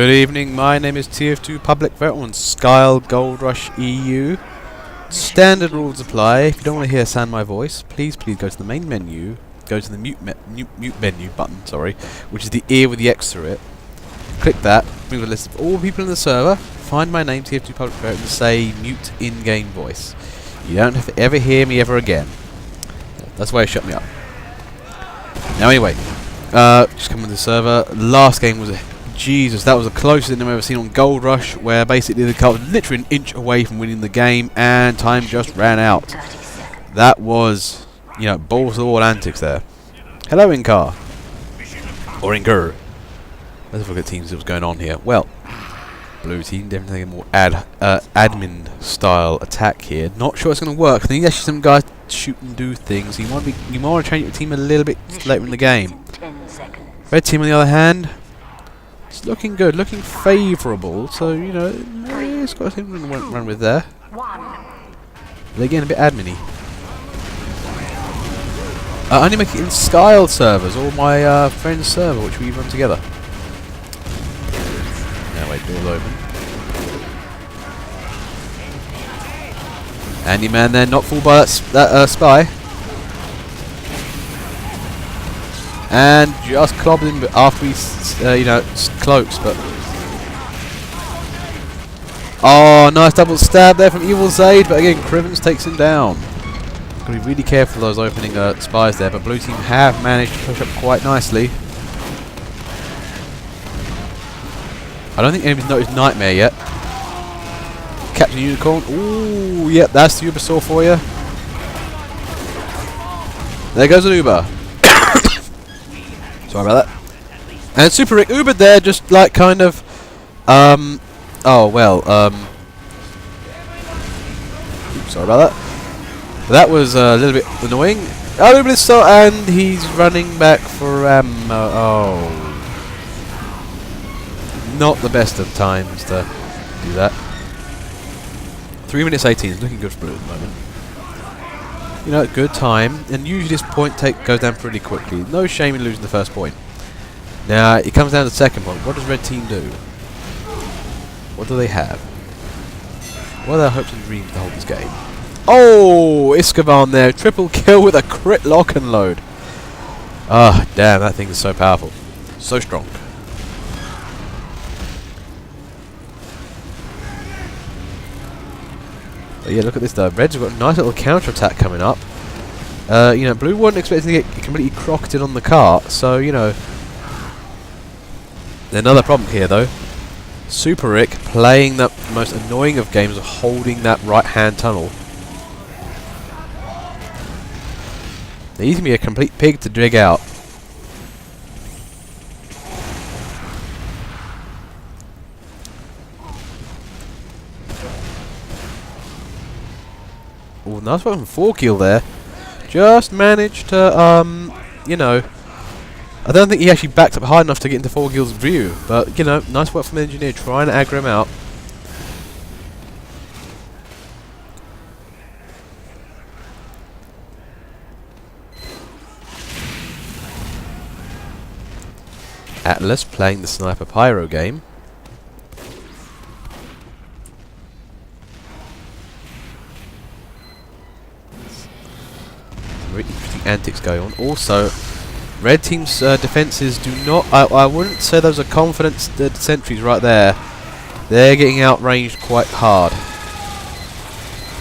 Good evening, my name is TF2 Public Vote on Skyle Gold Rush EU. Standard rules apply. If you don't want to hear sound my voice, please go to the main menu, go to the mute menu button, sorry, which is the ear with the X through it. Click that, bring the list of all people in the server, find my name, TF2 Public Vote, and say mute in-game voice. You don't have to ever hear me ever again. That's why it shut me up. Now anyway, just coming to the server. Last game was Jesus, that was the closest thing I've ever seen on Gold Rush, where basically the car was literally an inch away from winning the game, and time just ran out. That was, you know, balls to the wall antics there. Hello, in-car. Or in-gur. Let's look at teams that was going on here. Well, blue team, definitely a more admin style attack here. Not sure it's going to work. I think actually some guys shoot and do things. You might want to change your team a little bit later in the game. Red team, on the other hand, it's looking good, looking favourable. So you know, it's got something to run with there. But again, a bit admin-y. I only make it in Skyle servers, or my friend's server, which we run together. Now wait, door's open. Andy man there, not fooled by that spy. And just clobbered him after he, you know, cloaks, but... Oh, nice double stab there from Evil Zaid, but again, Crivens takes him down. Got to be really careful of those opening spies there, but blue team have managed to push up quite nicely. I don't think anybody's noticed Nightmare yet. Captain Unicorn. Ooh, yep, that's the Uber saw for you. There goes an Uber. Sorry about that. And Super Rick Ubered there, just like kind of, oh well, oops, sorry about that. That was a little bit annoying. Oh, Ubered so, and he's running back for ammo. Oh. Not the best of times to do that. 3 minutes 18 is looking good for blue at the moment. You know, good time, and usually this point goes down pretty quickly. No shame in losing the first point. Now it comes down to the second point. What does red team do? What do they have? What are their hopes and dreams to hold this game? Oh, Iskavan there, triple kill with a crit lock and load. Ah, damn, that thing is so powerful, so strong. But yeah, look at this though. Red's got a nice little counter attack coming up. You know, blue wasn't expecting to get completely crocketed on the cart, so you know. Another problem here though. Super Rick playing the most annoying of games of holding that right hand tunnel. He's gonna be a complete pig to dig out. Oh, nice one from 4-kill there. Just managed to, you know, I don't think he actually backed up hard enough to get into 4-kill's view, but, you know, nice work from the engineer trying to aggro him out. Atlas playing the Sniper Pyro game. Very interesting antics going on. Also, red team's defences do not... I wouldn't say those are confident sentries right there. They're getting outranged quite hard.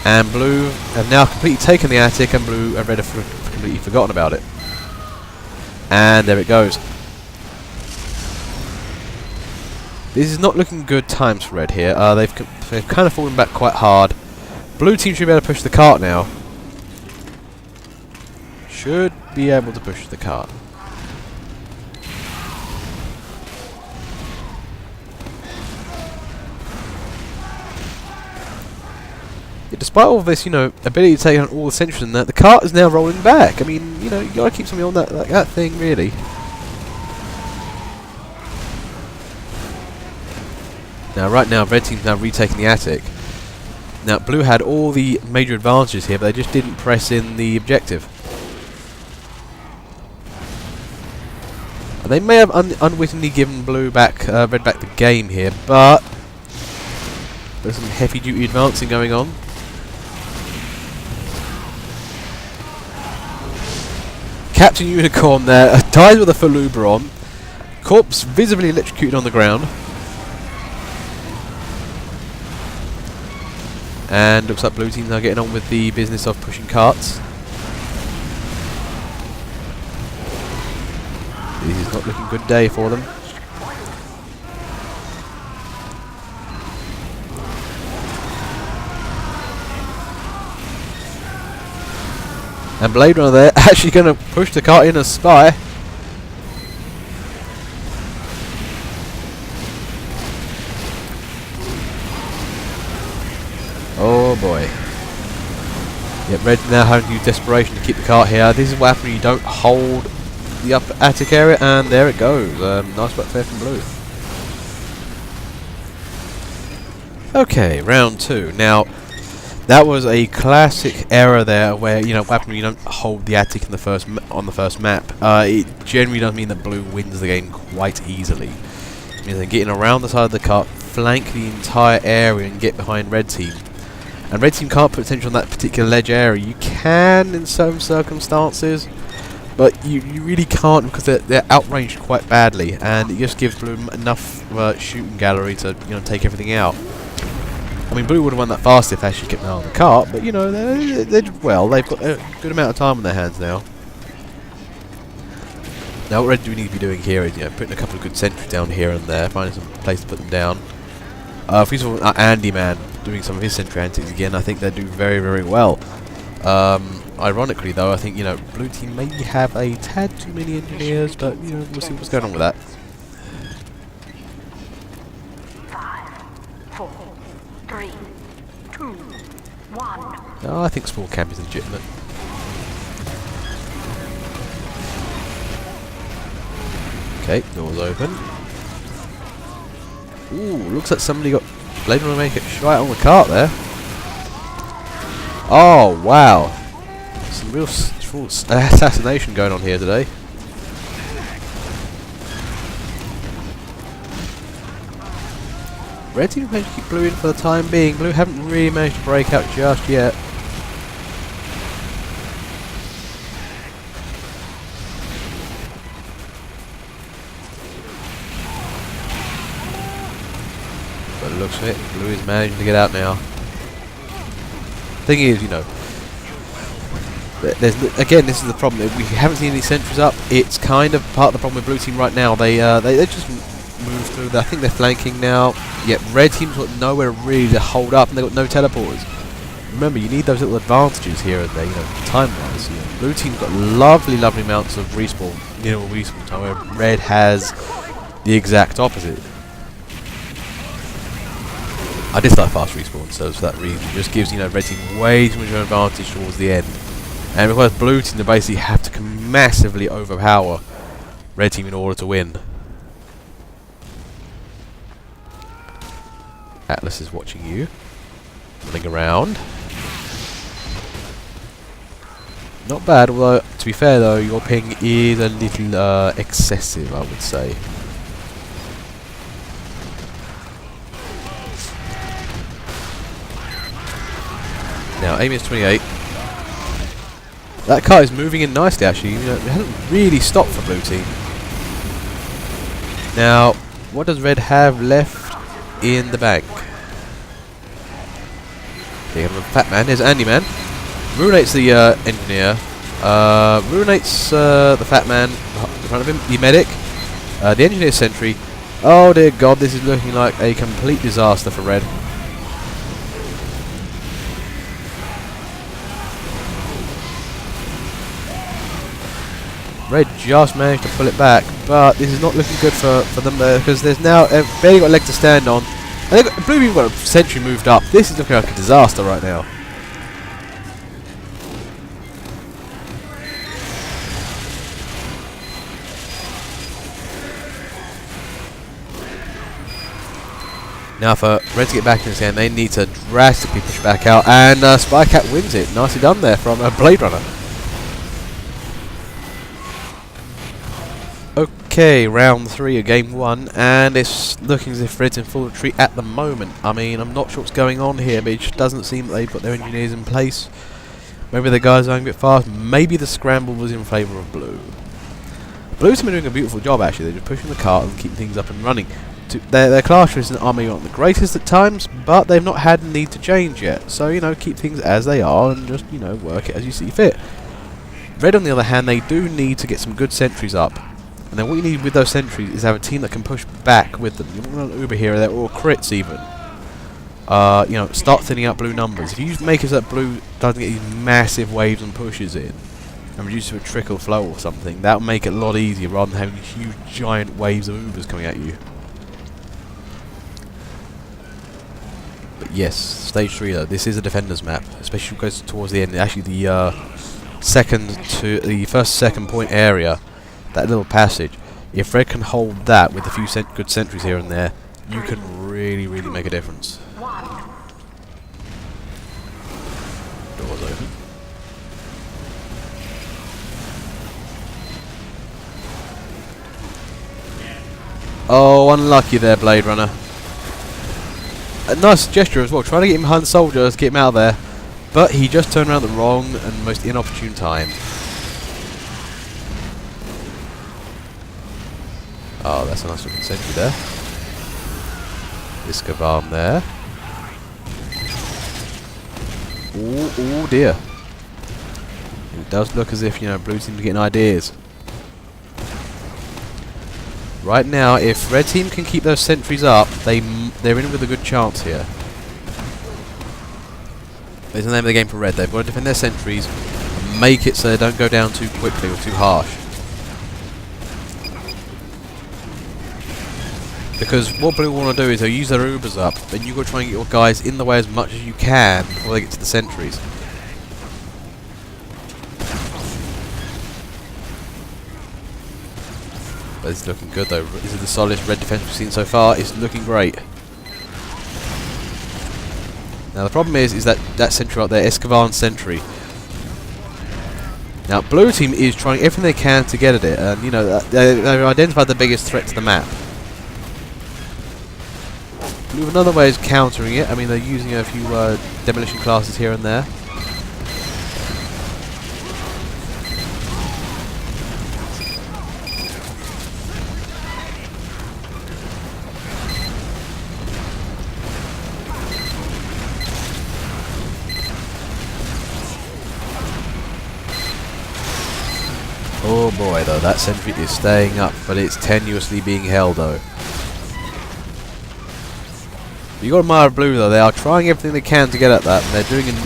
And blue have now completely taken the attic, and blue and red have completely forgotten about it. And there it goes. This is not looking good times for red here. They've kind of fallen back quite hard. Blue team should be able to push the cart now. Should be able to push the cart. Yeah, despite all of this, you know, ability to take on all the sentries and that, the cart is now rolling back. I mean, you know, you gotta keep something on that thing, really. Now, right now, red team's now retaking the attic. Now, blue had all the major advantages here, but they just didn't press in the objective. They may have unwittingly given red back the game here, but there's some heavy-duty advancing going on. Captain Unicorn there dies with a full Uber on. Corpse visibly electrocuted on the ground. And looks like blue team's now getting on with the business of pushing carts. This is not looking good day for them. And Blade Runner there actually going to push the cart in as spy. Oh boy. Yep, Red now having to use desperation to keep the cart here. This is what happens when you don't hold the upper attic area, and there it goes. Nice back fair from blue. Okay, round 2. Now, that was a classic error there, where what happens when you don't hold the attic in the first on the first map. It generally does mean that blue wins the game quite easily. It means they're getting around the side of the cart, flank the entire area, and get behind red team. And red team can't put attention on that particular ledge area. You can in some circumstances, but you really can't, because they're outranged quite badly, and it just gives blue enough shooting gallery to take everything out. I mean, blue would have won that fast if they actually kept an eye on the cart, but they've got a good amount of time on their hands now. Now what red do we need to be doing here is putting a couple of good sentries down here and there, finding some place to put them down. If we saw Andy Man doing some of his sentry antics again, I think they'd do very, very well. Ironically though, I think blue team may have a tad too many engineers, but we'll see what's going on with that. 5, 4, 3, 2, 1. Oh, I think small camp is legitimate. Okay, doors open. Ooh, looks like somebody got Blade Runner make it right on the cart there. Oh wow, some real assassination going on here today. Red team managed to keep blue in for the time being. Blue haven't really managed to break out just yet. But it looks like blue is managing to get out now. Thing is, again, this is the problem. We haven't seen any sentries up. It's kind of part of the problem with blue team right now. They just move through. I think they're flanking now. Yet red team's got nowhere really to hold up, and they've got no teleporters. Remember, you need those little advantages here and there, time-wise. Blue team's got lovely, lovely amounts of respawn, respawn time, where red has the exact opposite. I dislike fast respawn, so for that reason, it just gives red team way too much of an advantage towards the end, and it requires blue team to basically have to massively overpower red team in order to win. Atlas is watching you, running around. Not bad, although to be fair though, your ping is a little excessive, I would say. Now, aim is 28. That car is moving in nicely, actually. It hasn't really stopped for blue team. Now, what does red have left in the bank? Okay, Fat Man. Here's Andy Man. Ruinates the engineer. Ruinates the Fat Man in front of him. The medic. The engineer sentry. Oh dear God, this is looking like a complete disaster for red. Red just managed to pull it back, but this is not looking good for them because there's now barely got a leg to stand on. And blue team got a sentry moved up. This is looking like a disaster right now. Now for red to get back in this game, they need to drastically push back out, and Spycat wins it. Nicely done there from Blade Runner. Okay, round 3 of game 1, and it's looking as if Red's in full retreat at the moment. I mean, I'm not sure what's going on here, but it just doesn't seem that they've got their engineers in place. Maybe the guys are going a bit fast. Maybe the scramble was in favour of Blue. Blue's been doing a beautiful job, actually. They're just pushing the cart and keeping things up and running. Their class races are maybe not the greatest at times, but they've not had a need to change yet. So, you know, keep things as they are and just, you know, work it as you see fit. Red, on the other hand, they do need to get some good sentries up. And then what you need with those sentries is have a team that can push back with them. You want an Uber here or crits even. You know, start thinning out Blue numbers. If you make it so that Blue doesn't get these massive waves and pushes in, and reduce it to a trickle flow or something, that will make it a lot easier rather than having huge giant waves of Ubers coming at you. But yes, stage 3 though, this is a defender's map, especially when it goes towards the end. Actually the first second point area, that little passage, if Red can hold that with a few good sentries here and there, you can really make a difference. Doors open. Oh, unlucky there, Blade Runner. A nice gesture as well, trying to get him behind the soldiers, get him out of there. But he just turned around at the wrong and most inopportune time. Oh, that's a nice looking sentry there. Iskavan there. Oh dear. It does look as if, you know, Blue team's getting ideas. Right now, if Red team can keep those sentries up, they're in with a good chance here. There's the name of the game for Red. They've got to defend their sentries and make it so they don't go down too quickly or too harsh. Because what Blue want to do is they'll use their Ubers up, and you've got to try and get your guys in the way as much as you can before they get to the sentries. But it's looking good though. This is the solidest Red defense we've seen so far. It's looking great. Now the problem is that sentry right there, Iskavan sentry. Now Blue team is trying everything they can to get at it, and you know they've identified the biggest threat to the map. Blue another way is countering it. I mean, they're using a few demolition classes here and there. Oh boy, though, that sentry is staying up, but it's tenuously being held, though. You got to admire Blue, though. They are trying everything they can to get at that, and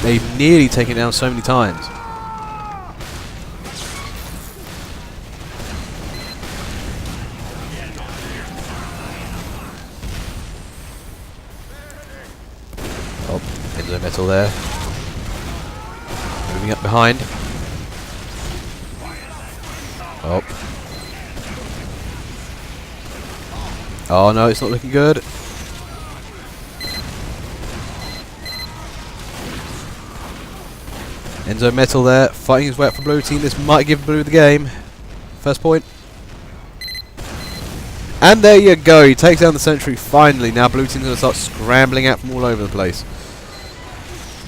they've nearly taken it down so many times. Oh, Enzo Metal there. Moving up behind. Oh. Oh no, it's not looking good. Enzo Metal there, fighting his way up for Blue team. This might give Blue the game. First point. And there you go, he takes down the sentry finally. Now Blue team's going to start scrambling out from all over the place.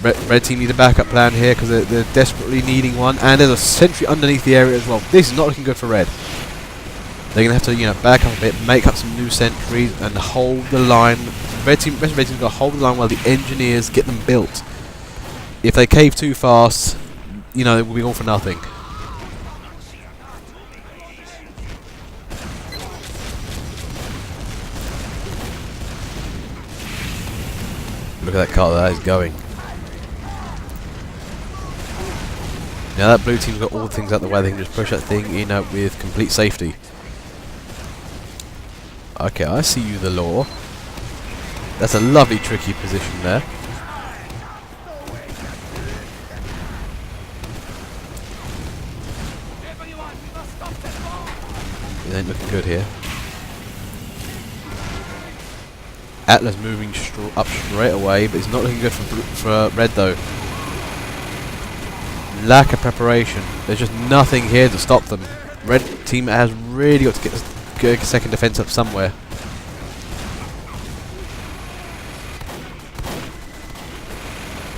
Red team need a backup plan here because they're desperately needing one. And there's a sentry underneath the area as well. This is not looking good for Red. They're going to have to, you know, back up a bit, make up some new sentries and hold the line. Red team's got to hold the line while the engineers get them built. If they cave too fast, you know, it will be all for nothing. Look at that car that is going. Now that Blue team's got all the things out the way, they can just push that thing in with complete safety. Okay, I see you, the law. That's a lovely tricky position there. It ain't looking good here. Atlas moving up straight away, but it's not looking good for Red though. Lack of preparation. There's just nothing here to stop them. Red team has really got to get a second defense up somewhere.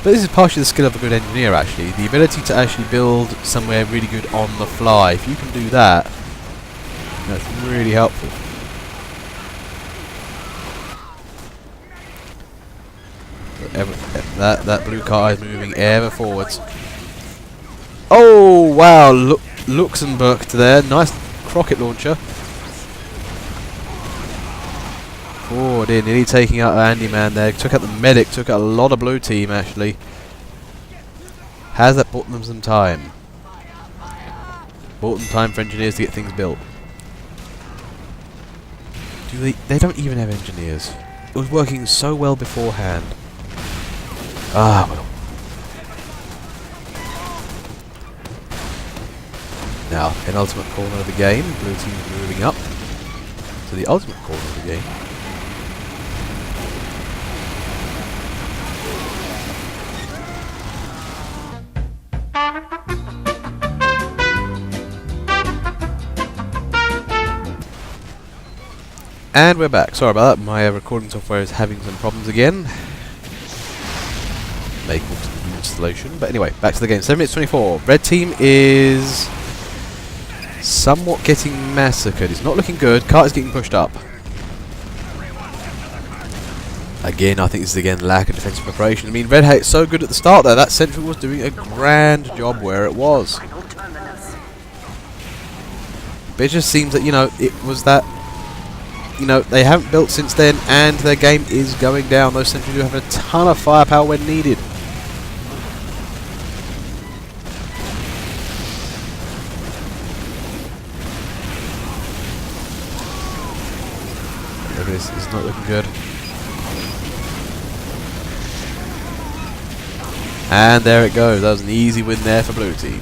But this is partially the skill of a good engineer, actually. The ability to actually build somewhere really good on the fly. If you can do that, that's really helpful. That blue car is moving ever forwards. Oh wow! Luxembourg there. Nice rocket launcher. Oh dear, nearly taking out Andy Man there. Took out the medic. Took out a lot of blue team actually. Has that bought them some time? Bought them time for engineers to get things built. Do they? They don't even have engineers. It was working so well beforehand. Ah well. Now, penultimate corner of the game. Blue team's moving up to the ultimate corner of the game. And we're back. Sorry about that. My recording software is having some problems again. May cause some installation. But anyway, back to the game. 7 minutes 24. Red team is somewhat getting massacred. It's not looking good. Carter's getting pushed up. Again, I think this is again lack of defensive preparation. I mean, Red Hat so good at the start there. That Sentry was doing a grand job where it was. But it just seems that, you know, it was that, you know, they haven't built since then and their game is going down. Those Sentries do have a ton of firepower when needed. Look at this, it's not looking good. And there it goes. That was an easy win there for blue team.